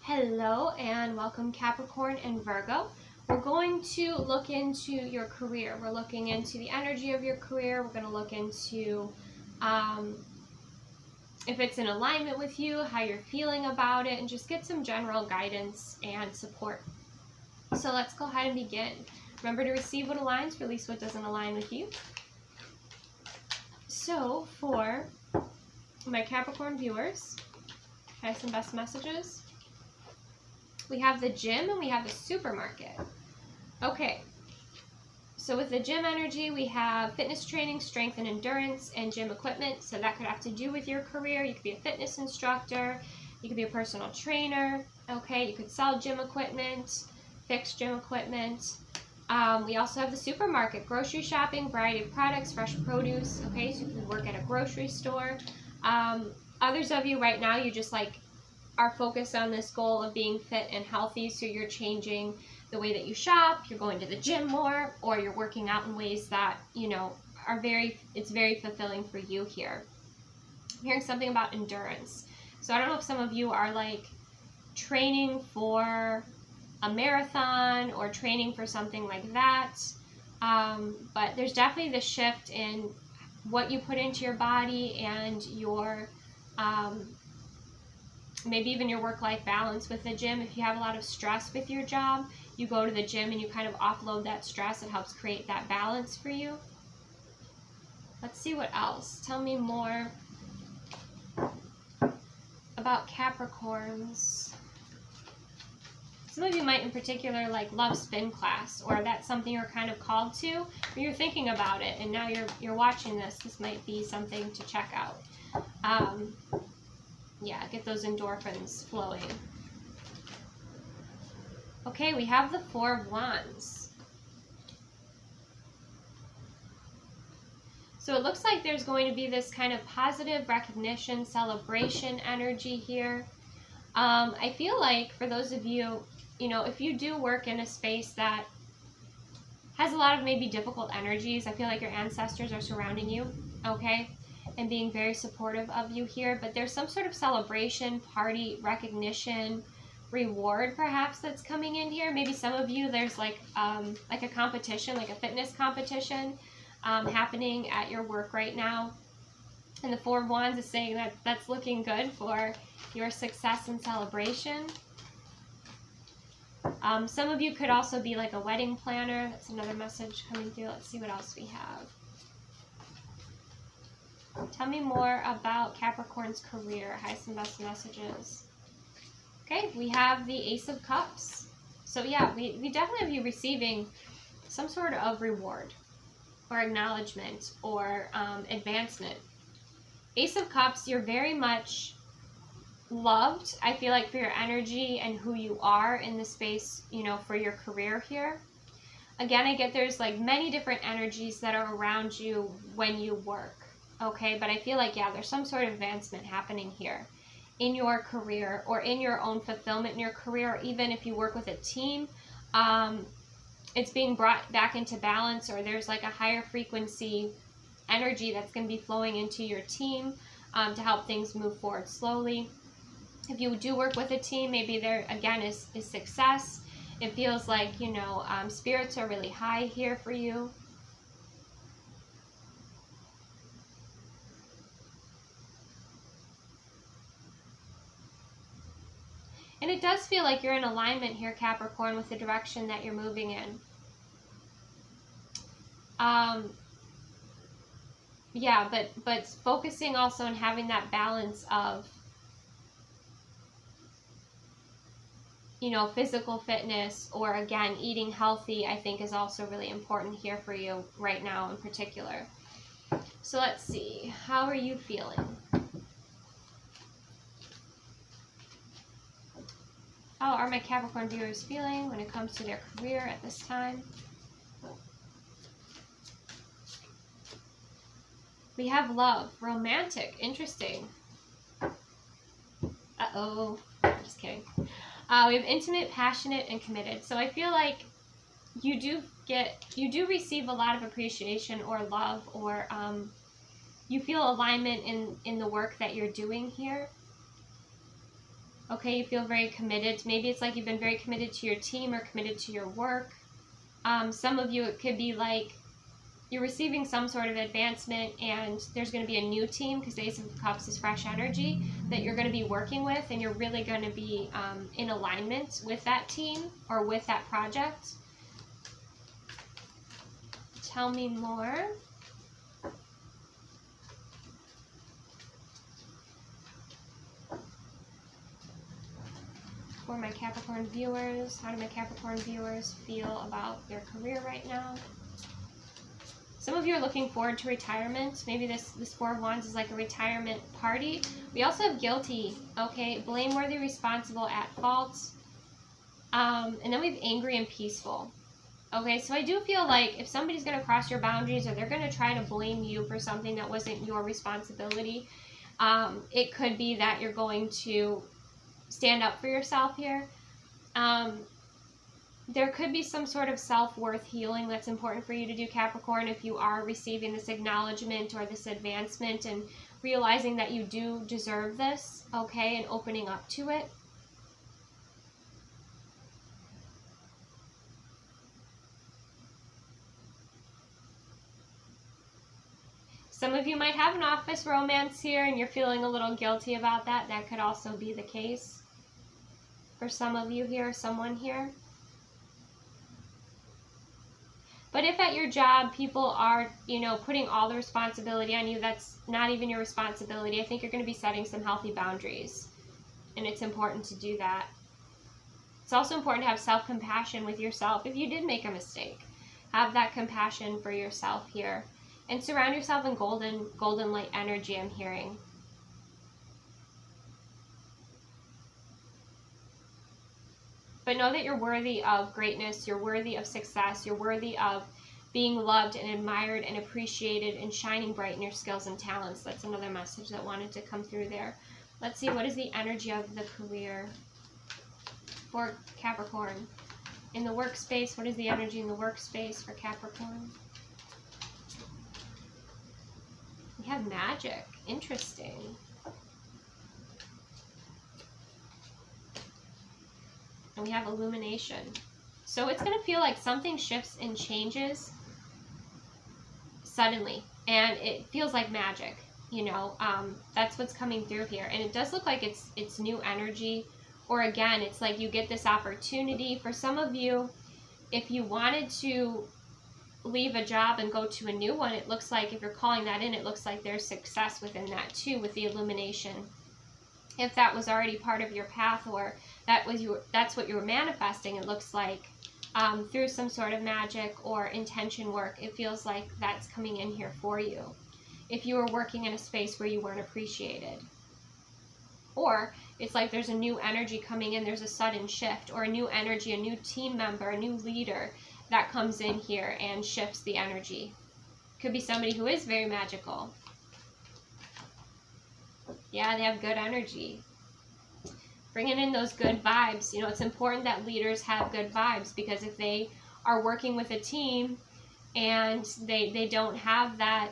Hello and welcome Capricorn and Virgo. We're going to look into your career. We're looking into the energy of your career. We're going to look into if it's in alignment with you, how you're feeling about it, and just get some general guidance and support. So let's go ahead and begin. Remember to receive what aligns, release what doesn't align with you. So for my Capricorn viewers, highest and best messages. We have the gym and we have the supermarket. Okay, so with the gym energy, we have fitness training, strength and endurance, and gym equipment. So that could have to do with your career. You could be a fitness instructor. You could be a personal trainer. Okay, you could sell gym equipment, fix gym equipment. We also have the supermarket, grocery shopping, variety of products, fresh produce. Okay, so you could work at a grocery store. Others of you right now, you just are focused on this goal of being fit and healthy, so you're changing the way that you shop, you're going to the gym more, or you're working out in ways that, are it's very fulfilling for you here. I'm hearing something about endurance. So I don't know if some of you are training for a marathon or training for something like that, but there's definitely this shift in what you put into your body and your maybe even your work-life balance with the gym. If you have a lot of stress with your job, you go to the gym and you kind of offload that stress. It helps create that balance for you. Let's see what else. Tell me more about Capricorns. Some of you might in particular love spin class, or that's something you're kind of called to, or you're thinking about it and now you're watching this. This might be something to check out. Yeah, get those endorphins flowing. Okay, we have the Four of Wands. So it looks like there's going to be this kind of positive recognition, celebration energy here. I feel like for those of you, if you do work in a space that has a lot of maybe difficult energies, I feel like your ancestors are surrounding you, okay? And being very supportive of you here, but there's some sort of celebration, party, recognition, reward perhaps that's coming in here. Maybe some of you, there's a competition, like a fitness competition happening at your work right now. And the Four of Wands is saying that that's looking good for your success and celebration. Some of you could also be like a wedding planner. That's another message coming through. Let's see what else we have. Tell me more about Capricorn's career, highest and best messages. Okay, we have the Ace of Cups. So yeah, we definitely have you receiving some sort of reward or acknowledgement or advancement. Ace of Cups, you're very much loved, I feel like, for your energy and who you are in the space, for your career here. Again, I get there's many different energies that are around you when you work. Okay, but I feel like, yeah, there's some sort of advancement happening here in your career or in your own fulfillment in your career, or even if you work with a team, it's being brought back into balance, or there's a higher frequency energy that's going to be flowing into your team to help things move forward slowly. If you do work with a team, maybe there again is success. It feels like, spirits are really high here for you. And it does feel like you're in alignment here, Capricorn, with the direction that you're moving in. Yeah, but focusing also on having that balance of, physical fitness, or again, eating healthy, I think is also really important here for you right now in particular. So let's see, how are you feeling? How are my Capricorn viewers feeling when it comes to their career at this time? We have love, romantic, interesting. Uh-oh, just kidding. We have intimate, passionate, and committed. So I feel like you do receive a lot of appreciation or love, or you feel alignment in the work that you're doing here. Okay, you feel very committed. Maybe it's like you've been very committed to your team or committed to your work. Some of you, it could be like you're receiving some sort of advancement and there's going to be a new team, because the Ace of Cups is fresh energy, that you're going to be working with, and you're really going to be in alignment with that team or with that project. Tell me more. For my Capricorn viewers, how do my Capricorn viewers feel about their career right now? Some of you are looking forward to retirement. Maybe this Four of Wands is like a retirement party. We also have guilty, okay? Blameworthy, responsible, at fault. And then we have angry and peaceful. Okay, so I do feel like if somebody's going to cross your boundaries, or they're going to try to blame you for something that wasn't your responsibility, it could be that you're going to stand up for yourself here. There could be some sort of self-worth healing that's important for you to do, Capricorn, if you are receiving this acknowledgement or this advancement and realizing that you do deserve this, okay, and opening up to it. Some of you might have an office romance here and you're feeling a little guilty about that. That could also be the case for some of you here, someone here. But if at your job people are, you know, putting all the responsibility on you, that's not even your responsibility. I think you're going to be setting some healthy boundaries, and it's important to do that. It's also important to have self-compassion with yourself. If you did make a mistake, have that compassion for yourself here, and surround yourself in golden light energy, I'm hearing. But know that you're worthy of greatness, you're worthy of success, you're worthy of being loved and admired and appreciated and shining bright in your skills and talents. That's another message that wanted to come through there. Let's see, what is the energy of the career for Capricorn? In the workspace, what is the energy in the workspace for Capricorn? We have magic. Interesting. And we have illumination. So it's going to feel like something shifts and changes suddenly. And it feels like magic, you know. That's what's coming through here. And it does look like it's new energy. Or again, it's like you get this opportunity. For some of you, if you wanted to leave a job and go to a new one, it looks like, if you're calling that in, it looks like there's success within that too, with the illumination. If that was already part of your path, or that's what you were manifesting, it looks like through some sort of magic or intention work, it feels like that's coming in here for you. If you were working in a space where you weren't appreciated, or it's like there's a new energy coming in, there's a sudden shift, or a new energy, a new team member, a new leader that comes in here and shifts the energy. Could be somebody who is very magical. Yeah, they have good energy. Bringing in those good vibes. You know, it's important that leaders have good vibes, because if they are working with a team and they don't have that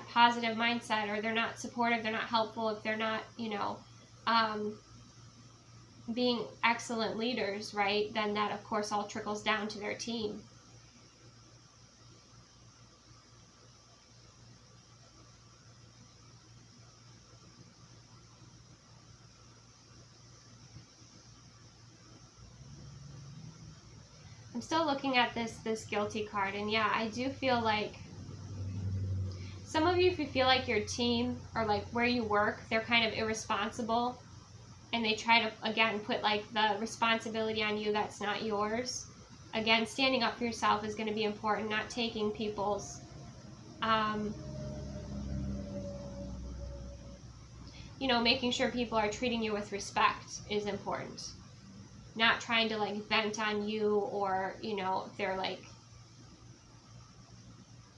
positive mindset, or they're not supportive, they're not helpful, if they're not, you know, being excellent leaders, right, then that of course all trickles down to their team. I'm still looking at this guilty card, and yeah, I do feel like some of you, if you feel like your team or like where you work, they're kind of irresponsible, and they try to, again, put like the responsibility on you that's not yours. Again, standing up for yourself is going to be important, not taking people's, you know, making sure people are treating you with respect is important. Not trying to like vent on you, or, you know, if they're like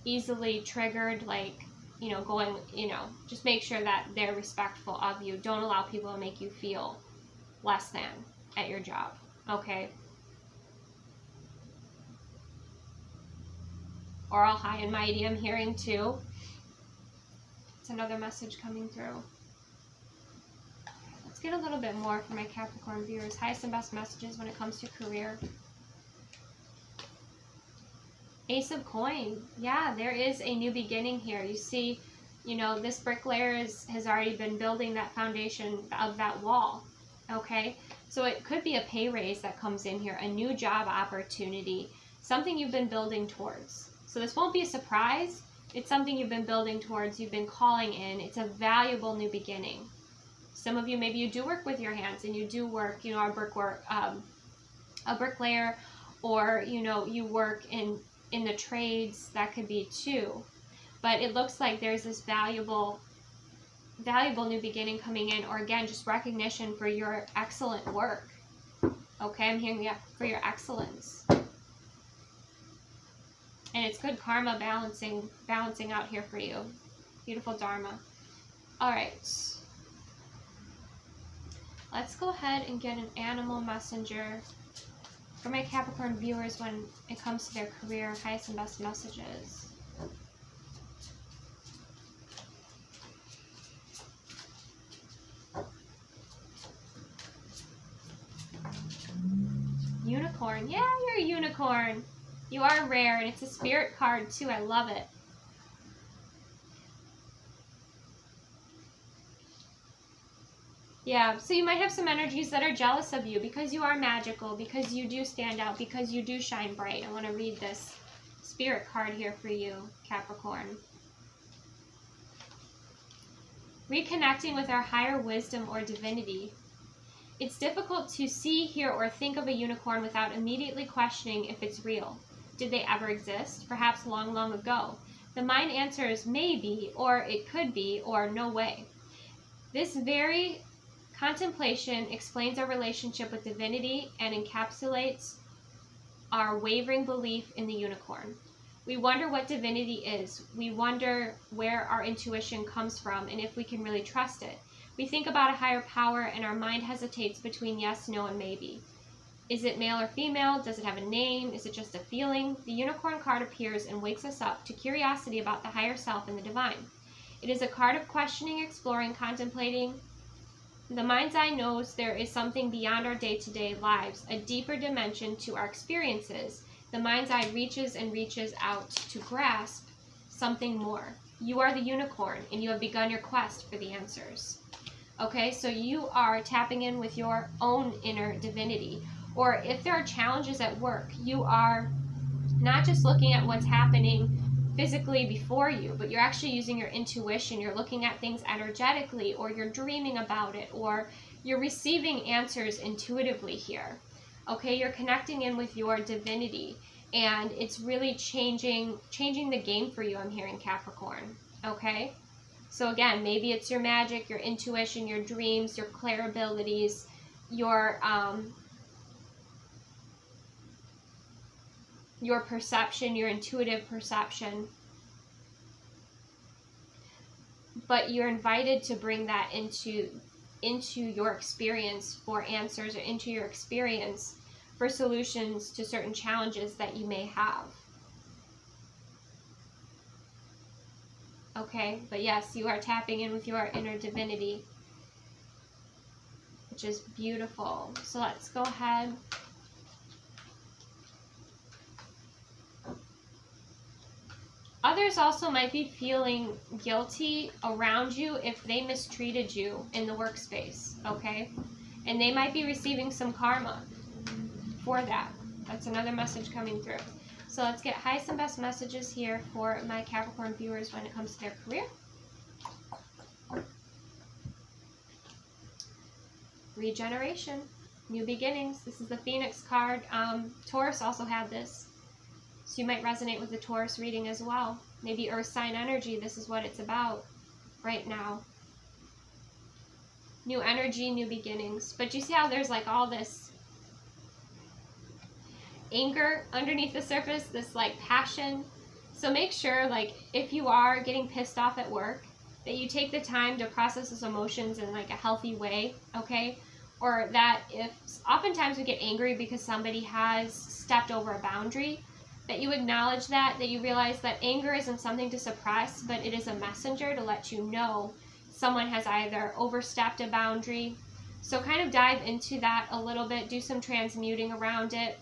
easily triggered, like, you know, going, you know, just make sure that they're respectful of you. Don't allow people to make you feel less than at your job, okay? Or all high and mighty, I'm hearing too. It's another message coming through. Let's Let's get a little bit more for my Capricorn viewers. Highest and best messages when it comes to career. Ace of Coin. Yeah, there is a new beginning here. You see, you know, this bricklayer has already been building that foundation of that wall. Okay, so it could be a pay raise that comes in here, a new job opportunity, something you've been building towards. So this won't be a surprise. It's something you've been building towards, you've been calling in. It's a valuable new beginning. Some of you, maybe you do work with your hands and you do work, you know, a bricklayer, or, you know, you work in the trades. That could be too. But it looks like there's this valuable new beginning coming in, or again, just recognition for your excellent work. Okay, I'm hearing, yeah, for your excellence. And it's good karma balancing out here for you. Beautiful Dharma. All right. Let's go ahead and get an animal messenger for my Capricorn viewers when it comes to their career, highest and best messages. Unicorn. Yeah, you're a unicorn. You are rare, and it's a spirit card too. I love it. Yeah, so you might have some energies that are jealous of you because you are magical, because you do stand out, because you do shine bright. I want to read this spirit card here for you, Capricorn. Reconnecting with our higher wisdom or divinity. It's difficult to see, hear, or think of a unicorn without immediately questioning if it's real. Did they ever exist? Perhaps long, long ago. The mind answers maybe, or it could be, or no way. This very contemplation explains our relationship with divinity and encapsulates our wavering belief in the unicorn. We wonder what divinity is. We wonder where our intuition comes from and if we can really trust it. We think about a higher power and our mind hesitates between yes, no, and maybe. Is it male or female? Does it have a name? Is it just a feeling? The unicorn card appears and wakes us up to curiosity about the higher self and the divine. It is a card of questioning, exploring, contemplating. The mind's eye knows there is something beyond our day-to-day lives, a deeper dimension to our experiences. The mind's eye reaches and reaches out to grasp something more. You are the unicorn, and you have begun your quest for the answers. Okay, so you are tapping in with your own inner divinity. Or if there are challenges at work, you are not just looking at what's happening physically before you, but you're actually using your intuition. You're looking at things energetically, or you're dreaming about it, or you're receiving answers intuitively here. Okay, you're connecting in with your divinity, and it's really changing the game for you, I'm hearing, Capricorn. Okay, so again, maybe it's your magic, your intuition, your dreams, your clair abilities, your perception, your intuitive perception. But you're invited to bring that into your experience for answers, or into your experience for solutions to certain challenges that you may have. Okay, but yes, you are tapping in with your inner divinity, which is beautiful. So let's go ahead. Others also might be feeling guilty around you if they mistreated you in the workspace, okay? And they might be receiving some karma for that. That's another message coming through. So let's get highest and best messages here for my Capricorn viewers when it comes to their career. Regeneration, new beginnings. This is the Phoenix card. Taurus also had this. So you might resonate with the Taurus reading as well. Maybe earth sign energy, this is what it's about right now. New energy, new beginnings. But you see how there's like all this anger underneath the surface, this like passion. So make sure, like, if you are getting pissed off at work, that you take the time to process those emotions in like a healthy way, okay? Or that if oftentimes we get angry because somebody has stepped over a boundary, that you acknowledge that you realize that anger isn't something to suppress, but it is a messenger to let you know someone has either overstepped a boundary, So kind of dive into that a little bit, do some transmuting around it,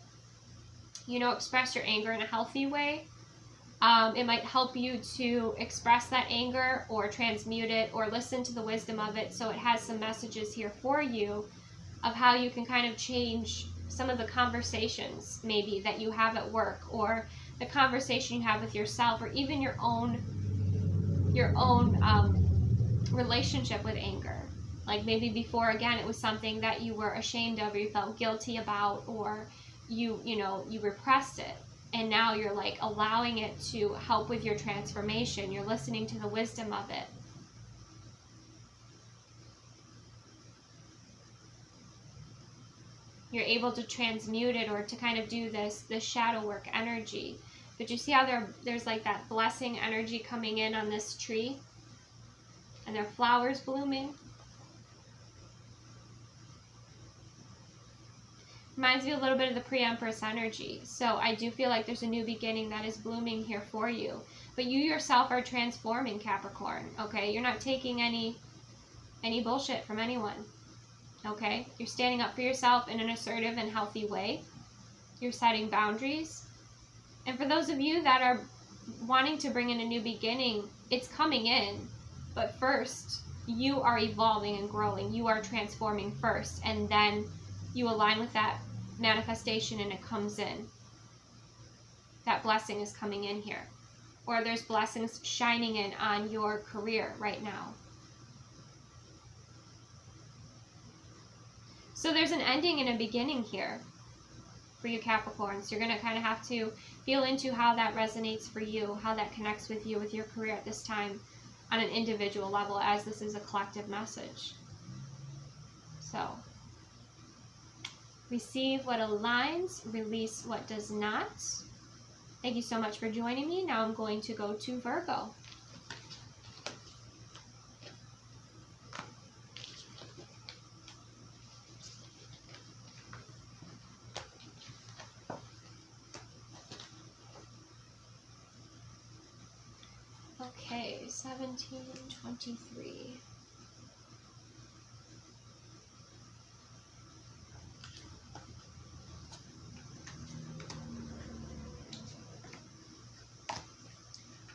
you know, express your anger in a healthy way. It might help you to express that anger or transmute it or listen to the wisdom of it. So it has some messages here for you of how you can kind of change some of the conversations maybe that you have at work, or the conversation you have with yourself, or even your own relationship with anger. Like maybe before, again, it was something that you were ashamed of, or you felt guilty about, or you repressed it. And now you're like allowing it to help with your transformation. You're listening to the wisdom of it. You're able to transmute it, or to kind of do this shadow work energy. But you see how there's like that blessing energy coming in on this tree? And there are flowers blooming. Reminds me a little bit of the pre-empress energy. So I do feel like there's a new beginning that is blooming here for you. But you yourself are transforming, Capricorn, okay? You're not taking any bullshit from anyone, okay? You're standing up for yourself in an assertive and healthy way. You're setting boundaries. And for those of you that are wanting to bring in a new beginning, it's coming in. But first, you are evolving and growing. You are transforming first. And then you align with that manifestation and it comes in. That blessing is coming in here. Or there's blessings shining in on your career right now. So there's an ending and a beginning here for you Capricorns. You're going to kind of have to feel into how that resonates for you, how that connects with you, with your career at this time on an individual level, as this is a collective message. So receive what aligns, release what does not. Thank you so much for joining me. Now I'm going to go to Virgo. Okay, 1723.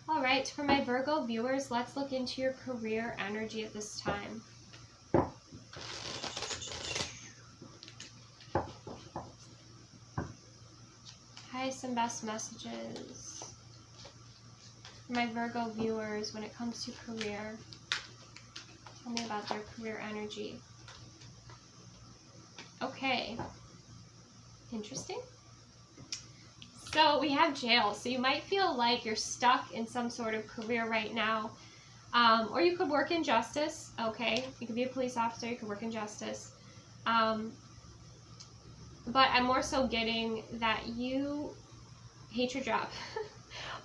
All right, for my Virgo viewers, let's look into your career energy at this time. Highest and best messages for my Virgo viewers when it comes to career. Tell me about their career energy. Okay, interesting. So we have jail. So you might feel like you're stuck in some sort of career right now. Or you could work in justice, okay? You could be a police officer, you could work in justice. But I'm more so getting that you hate your job.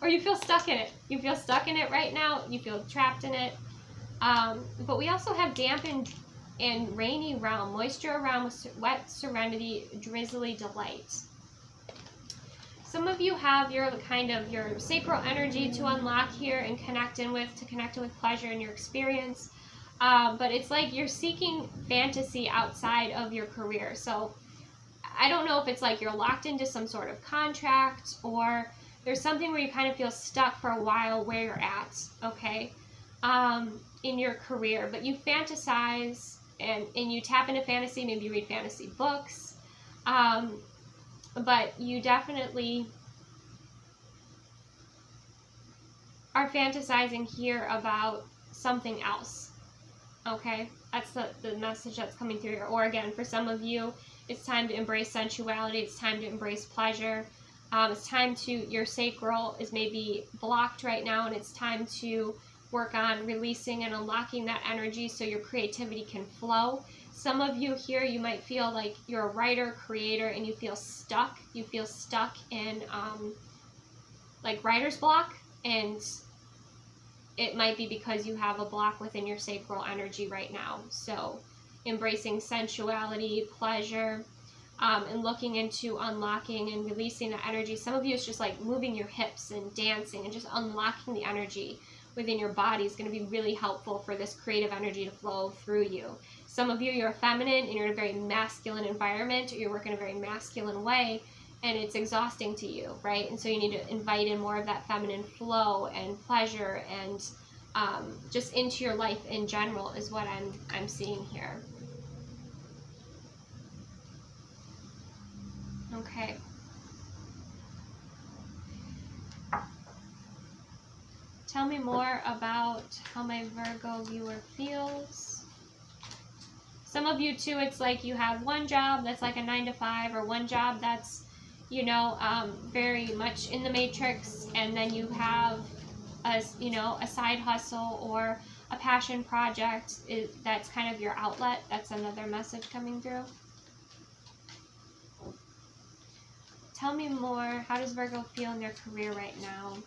Or you feel stuck in it. You feel stuck in it right now. You feel trapped in it. But we also have damp and rainy realm, moisture realm with wet serenity, drizzly delight. Some of you have your sacral energy to unlock here and connect in with pleasure in your experience. But it's like you're seeking fantasy outside of your career. So I don't know if it's like you're locked into some sort of contract, or there's something where you kind of feel stuck for a while where you're at, okay, in your career. But you fantasize and you tap into fantasy. Maybe you read fantasy books. But you definitely are fantasizing here about something else, okay? That's the message that's coming through here. Or again, for some of you, it's time to embrace sensuality. It's time to embrace pleasure. It's time to, your sacral is maybe blocked right now, and it's time to work on releasing and unlocking that energy so your creativity can flow. Some of you here, you might feel like you're a writer, creator, and you feel stuck. You feel stuck in like writer's block, and it might be because you have a block within your sacral energy right now. So embracing sensuality, pleasure, and looking into unlocking and releasing the energy. Some of you, it's just like moving your hips and dancing and just unlocking the energy within your body is going to be really helpful for this creative energy to flow through you. Some of you, you're feminine and you're in a very masculine environment, or you work in a very masculine way, and it's exhausting to you, right? And so you need to invite in more of that feminine flow and pleasure and just into your life in general is what I'm seeing here. Okay. Tell me more about how my Virgo viewer feels. Some of you too, it's like you have one job that's like a 9 to 5, or one job that's, you know, very much in the matrix, and then you have a, you know, a side hustle or a passion project that's kind of your outlet. That's another message coming through. Tell me more. How does Virgo feel in their career right now?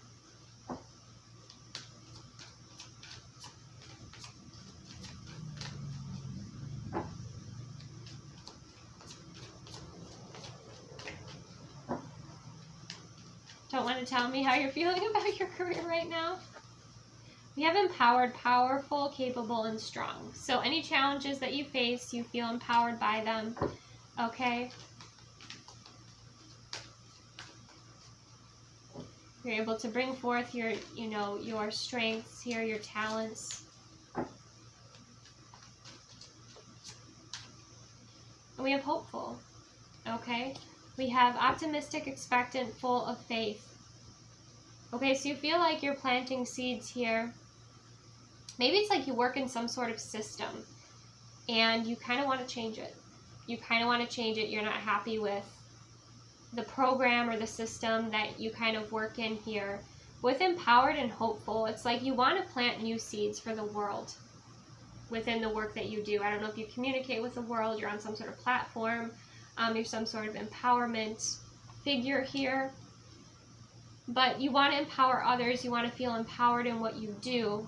Don't want to tell me how you're feeling about your career right now? We have empowered, powerful, capable, and strong. So any challenges that you face, you feel empowered by them. Okay? You're able to bring forth your, you know, your strengths here, your talents. And we have hopeful. Okay? We have optimistic, expectant, full of faith. Okay, so you feel like you're planting seeds here. Maybe it's like you work in some sort of system and you kind of want to change it. You kind of want to change it. You're not happy with the program or the system that you kind of work in here. With empowered and hopeful, it's like you want to plant new seeds for the world within the work that you do. I don't know if you communicate with the world, you're on some sort of platform, you're some sort of empowerment figure here. But you want to empower others, you want to feel empowered in what you do.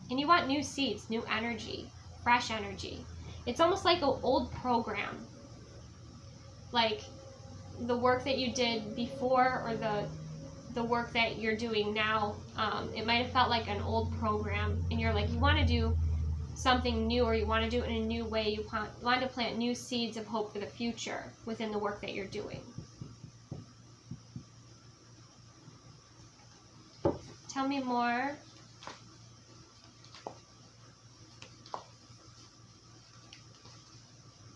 And you want new seeds, new energy, fresh energy. It's almost like an old program. Like the work that you did before, or the work that you're doing now, it might have felt like an old program, and you're like, you want to do something new, or you want to do it in a new way. You want to plant new seeds of hope for the future within the work that you're doing. Tell me more.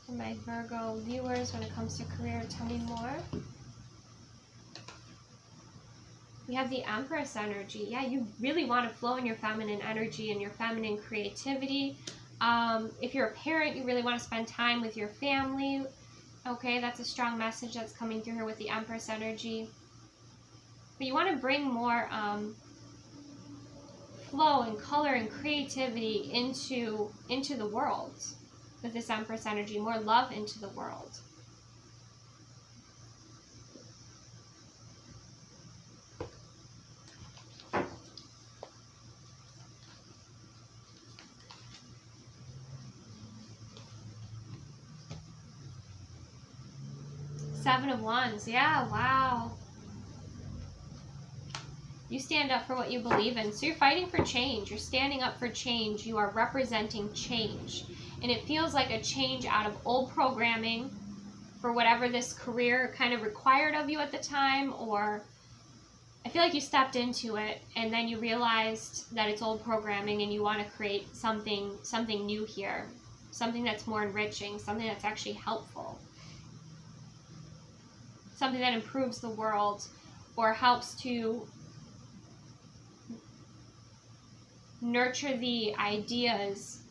For my Virgo viewers, when it comes to career, tell me more. We have the Empress energy. Yeah, you really want to flow in your feminine energy and your feminine creativity. If you're a parent, you really want to spend time with your family. Okay, that's a strong message that's coming through here with the Empress energy. But you want to bring more flow and color and creativity into the world with this Empress energy, more love into the world. Seven of Wands. Yeah, wow. You stand up for what you believe in. So you're fighting for change. You're standing up for change. You are representing change. And it feels like a change out of old programming for whatever this career kind of required of you at the time, or I feel like you stepped into it and then you realized that it's old programming and you want to create something new here. Something that's more enriching, something that's actually helpful. Something that improves the world or helps to nurture the ideas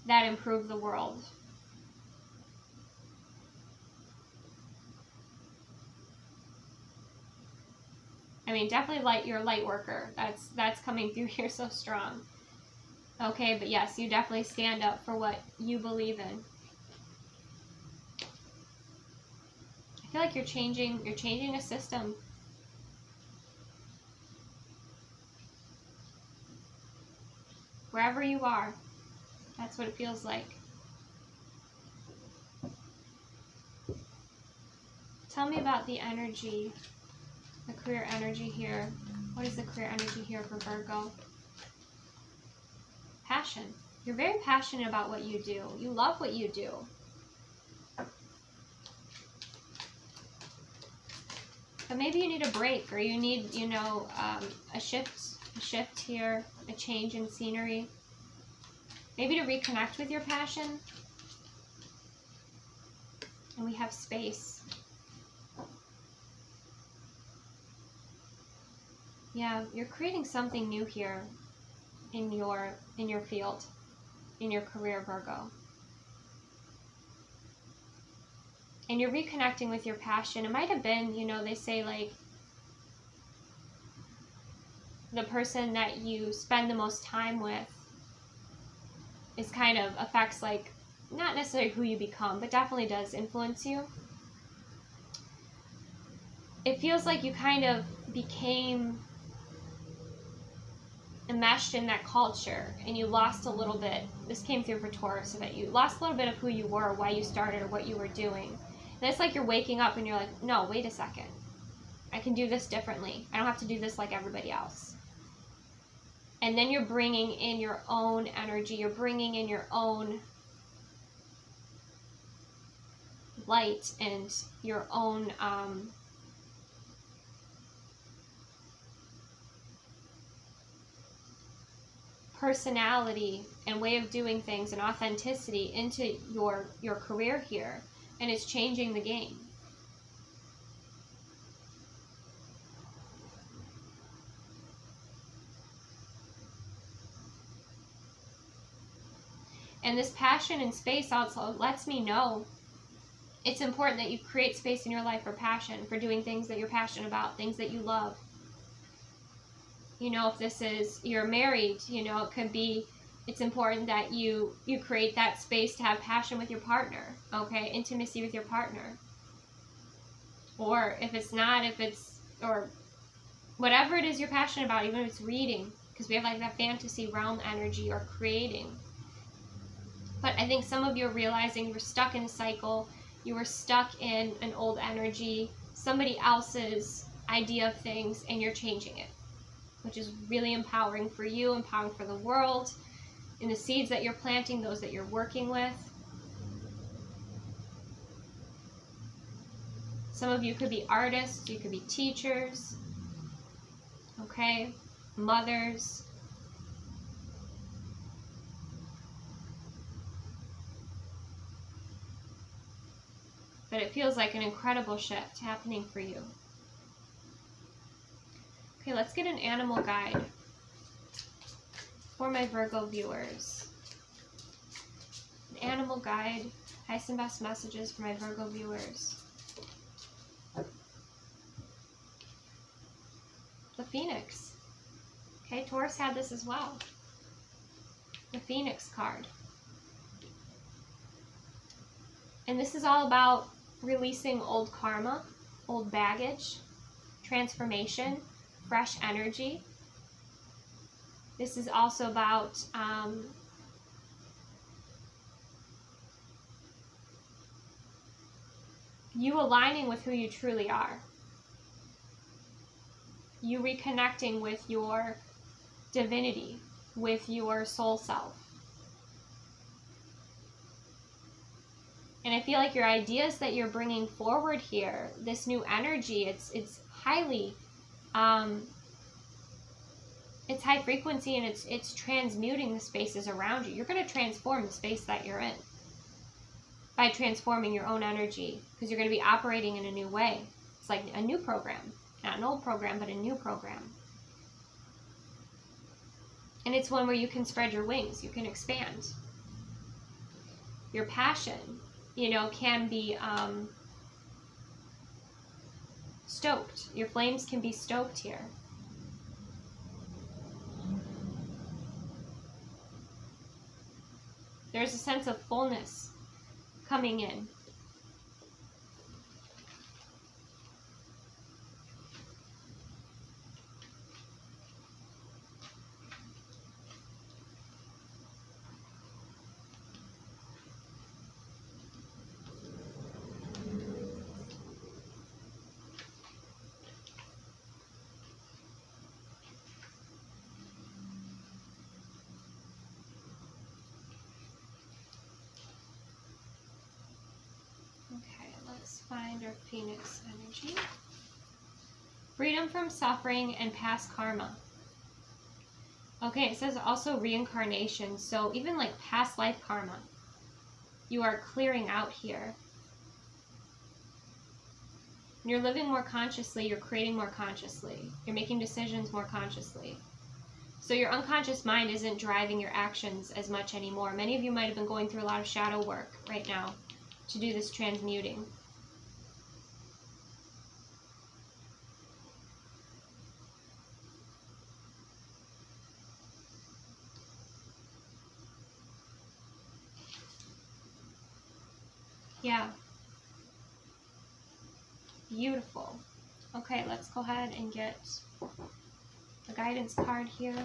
that improve the world. I mean, definitely you're a light worker. That's coming through here so strong. Okay, but yes, you definitely stand up for what you believe in. I feel like you're changing a system. Wherever you are, that's what it feels like. Tell me about the energy, the career energy here. What is the career energy here for Virgo? Passion. You're very passionate about what you do. You love what you do. But maybe you need a break, or you need, you know, a shift here, a change in scenery. Maybe to reconnect with your passion. And we have space. Yeah, you're creating something new here in your field, in your career, Virgo. And you're reconnecting with your passion. It might have been, you know, they say like the person that you spend the most time with is kind of affects like, not necessarily who you become, but definitely does influence you. It feels like you kind of became enmeshed in that culture and you lost a little bit. This came through for Taurus, so that you lost a little bit of who you were, why you started, or what you were doing. And it's like you're waking up and you're like, no, wait a second. I can do this differently. I don't have to do this like everybody else. And then you're bringing in your own energy. You're bringing in your own light and your own personality and way of doing things and authenticity into your career here, and it's changing the game. And this passion and space also lets me know it's important that you create space in your life for passion, for doing things that you're passionate about, things that you love. You know, if this is, you're married, you know, it could be, it's important that you create that space to have passion with your partner, okay? Intimacy with your partner. Or if it's not, or whatever it is you're passionate about, even if it's reading, because we have like that fantasy realm energy, or creating. But I think some of you are realizing you were stuck in a cycle, you were stuck in an old energy, somebody else's idea of things, and you're changing it, which is really empowering for you, empowering for the world, in the seeds that you're planting, those that you're working with. Some of you could be artists, you could be teachers, okay, mothers. But it feels like an incredible shift happening for you. Okay, let's get an animal guide for my Virgo viewers. An animal guide, highest and best messages for my Virgo viewers. The Phoenix. Okay, Taurus had this as well. The Phoenix card. And this is all about releasing old karma, old baggage, transformation, fresh energy. This is also about you aligning with who you truly are. You reconnecting with your divinity, with your soul self. And I feel like your ideas that you're bringing forward here, this new energy, it's highly, it's high frequency, and it's transmuting the spaces around you. You're going to transform the space that you're in by transforming your own energy, because you're going to be operating in a new way. It's like a new program, not an old program, but a new program. And it's one where you can spread your wings, you can expand. Your passion, you know, can be stoked. Your flames can be stoked here. There's a sense of fullness coming in. Let's find our Phoenix energy. Freedom from suffering and past karma. Okay, it says also reincarnation. So even like past life karma, you are clearing out here. When you're living more consciously, you're creating more consciously. You're making decisions more consciously. So your unconscious mind isn't driving your actions as much anymore. Many of you might have been going through a lot of shadow work right now to do this transmuting. Yeah. Beautiful. Okay, let's go ahead and get a guidance card here.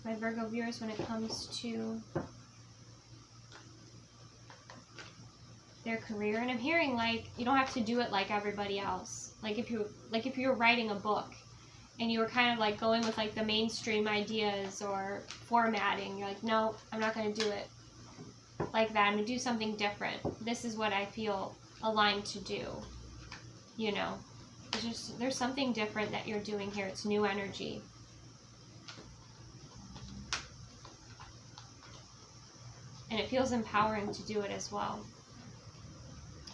My Virgo viewers, when it comes to their career. And I'm hearing like you don't have to do it like everybody else. Like if you were writing a book and you were kind of like going with like the mainstream ideas or formatting, you're like, no, I'm not going to do it like that. I'm going to do something different. This is what I feel aligned to do. You know, there's something different that you're doing here. It's new energy. And it feels empowering to do it as well.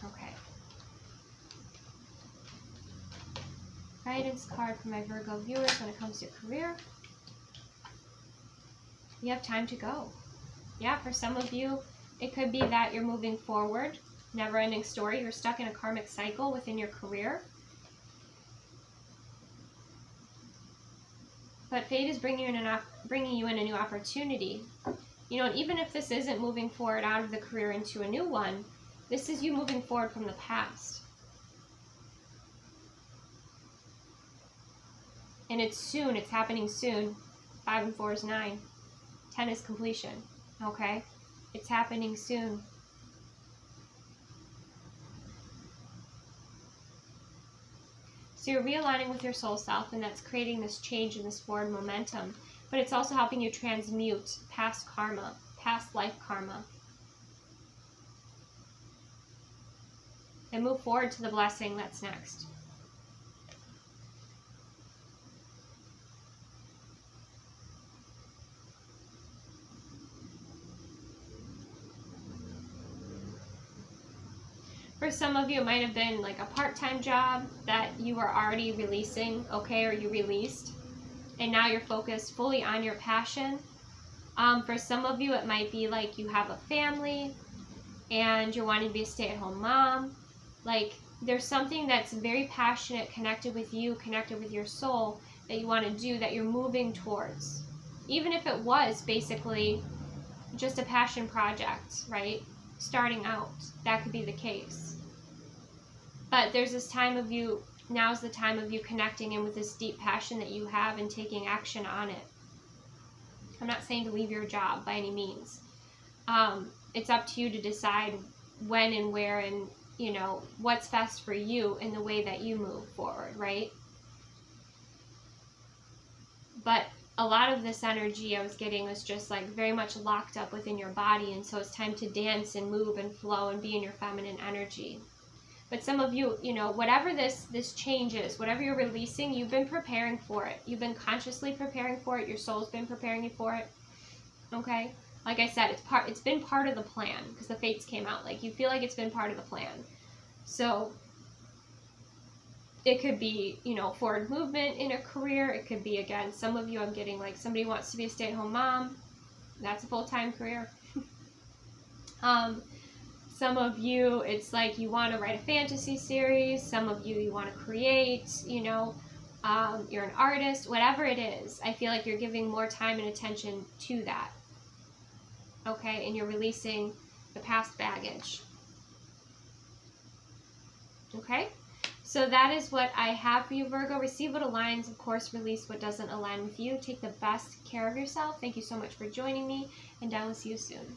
Okay. Guidance card for my Virgo viewers when it comes to career. You have time to go. Yeah, for some of you, it could be that you're moving forward. Never-ending story. You're stuck in a karmic cycle within your career. But fate is bringing you in a new opportunity. You know, and even if this isn't moving forward out of the career into a new one, this is you moving forward from the past. And it's soon. It's happening soon. 5 and 4 is 9. 10 is completion. Okay? It's happening soon. So you're realigning with your soul self, and that's creating this change and this forward momentum. But it's also helping you transmute past karma, past life karma. And move forward to the blessing that's next. For some of you, it might have been like a part-time job that you were already releasing, okay, or you released. And now you're focused fully on your passion. For some of you, it might be like you have a family and you're wanting to be a stay-at-home mom. Like there's something that's very passionate, connected with you, connected with your soul that you want to do, that you're moving towards. Even if it was basically just a passion project, right? Starting out, that could be the case. But there's this time of you, now's the time of you connecting in with this deep passion that you have and taking action on it. I'm not saying to leave your job by any means. It's up to you to decide when and where and, you know, what's best for you in the way that you move forward, right? But a lot of this energy I was getting was just like very much locked up within your body, and so it's time to dance and move and flow and be in your feminine energy. But some of you, you know, whatever this change is, whatever you're releasing, you've been preparing for it. You've been consciously preparing for it. Your soul's been preparing you for it. Okay? Like I said, it's been part of the plan, because the fates came out. Like, you feel like it's been part of the plan. So it could be, you know, forward movement in a career. It could be, again, some of you, I'm getting like somebody wants to be a stay-at-home mom. That's a full-time career. Some of you, it's like you want to write a fantasy series. Some of you want to create, you know, you're an artist, whatever it is. I feel like you're giving more time and attention to that. Okay, and you're releasing the past baggage. Okay, so that is what I have for you, Virgo. Receive what aligns, of course, release what doesn't align with you. Take the best care of yourself. Thank you so much for joining me, and I will see you soon.